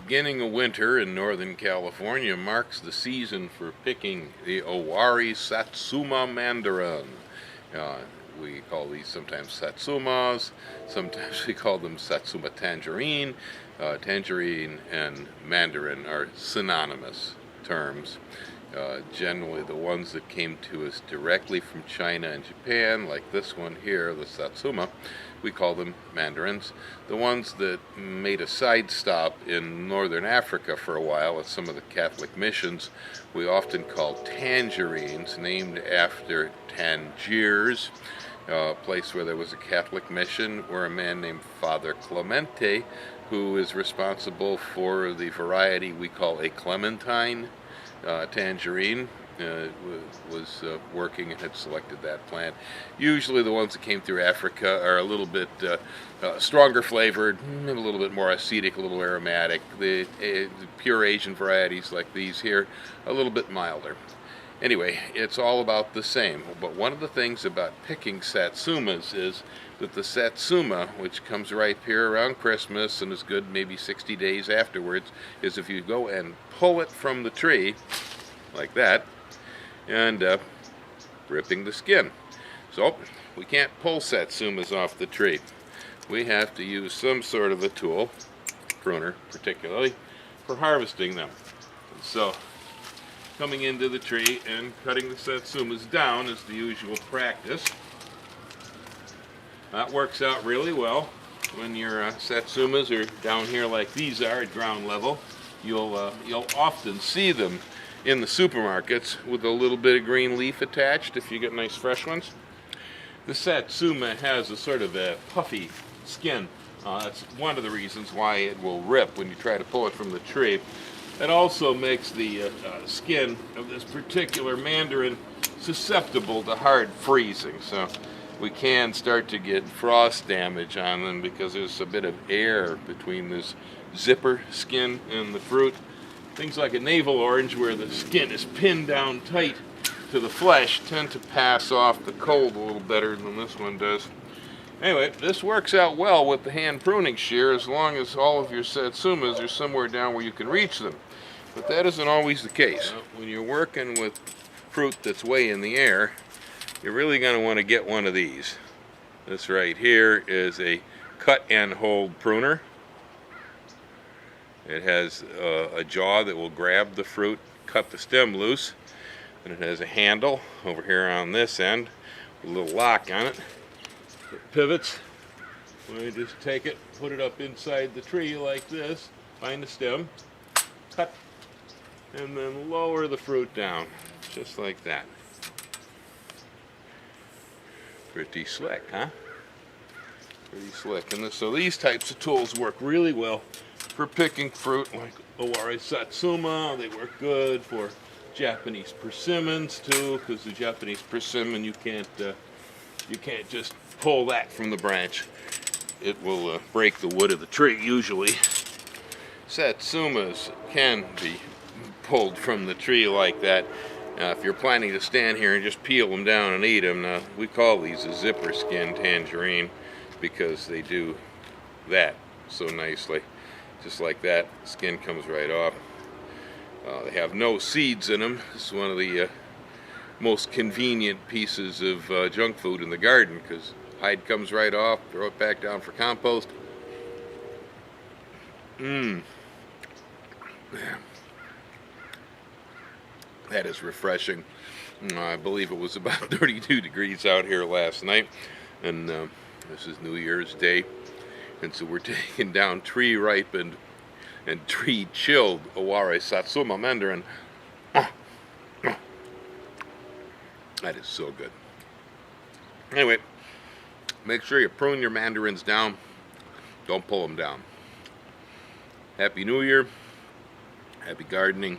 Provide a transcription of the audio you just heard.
beginning of winter in Northern California marks the season for picking the Owari Satsuma Mandarin. Uh, we call these sometimes Satsumas, sometimes we call them Satsuma tangerine. Tangerine and Mandarin are synonymous terms. Generally the ones that came to us directly from China and Japan, like this one here, the Satsuma, we call them Mandarins. The ones that made a side stop in northern Africa for a while at some of the Catholic missions, we often call tangerines, named after Tangiers, a place where there was a Catholic mission where a man named Father Clemente, who is responsible for the variety we call a clementine tangerine, was working and had selected that plant. Usually the ones that came through Africa are a little bit stronger flavored, a little bit more acetic, a little aromatic. The pure Asian varieties like these here, a little bit milder. Anyway, it's all about the same. But one of the things about picking Satsumas is that the Satsuma, which comes ripe here around Christmas and is good maybe 60 days afterwards, is if you go and pull it from the tree, like that, and ripping the skin. So, we can't pull Satsumas off the tree. We have to use some sort of a tool, pruner particularly, for harvesting them. So, coming into the tree and cutting the Satsumas down is the usual practice. That works out really well when your Satsumas are down here like these are at ground level. You'll often see them in the supermarkets with a little bit of green leaf attached if you get nice fresh ones. The Satsuma has a sort of a puffy skin. That's one of the reasons why it will rip when you try to pull it from the tree. It also makes the skin of this particular mandarin susceptible to hard freezing. So we can start to get frost damage on them because there's a bit of air between this zipper skin and the fruit. Things like a navel orange, where the skin is pinned down tight to the flesh, tend to pass off the cold a little better than this one does. Anyway, this works out well with the hand pruning shear as long as all of your Satsumas are somewhere down where you can reach them. But that isn't always the case. When you're working with fruit that's way in the air, you're really going to want to get one of these. This right here is a cut and hold pruner. It has a jaw that will grab the fruit, cut the stem loose, and it has a handle over here on this end with a little lock on it. It pivots. We just take it, put it up inside the tree like this, find the stem, cut, and then lower the fruit down, just like that. Pretty slick, huh? Pretty slick. And so these types of tools work really well for picking fruit like Owari Satsuma. They work good for Japanese persimmons too, because the Japanese persimmon you can't just pull that from the branch. It will break the wood of the tree usually. Satsumas can be pulled from the tree like that. If you're planning to stand here and just peel them down and eat them, we call these a zipper skin tangerine because they do that so nicely. Just like that, skin comes right off. They have no seeds in them. This is one of the most convenient pieces of junk food in the garden because hide comes right off, throw it back down for compost. That is refreshing. I believe it was about 32 degrees out here last night, and this is New Year's Day, and so we're taking down tree ripened and tree chilled Owari Satsuma Mandarin. That is so good. Anyway, make sure you prune your mandarins down. Don't pull them down. Happy New Year. Happy gardening.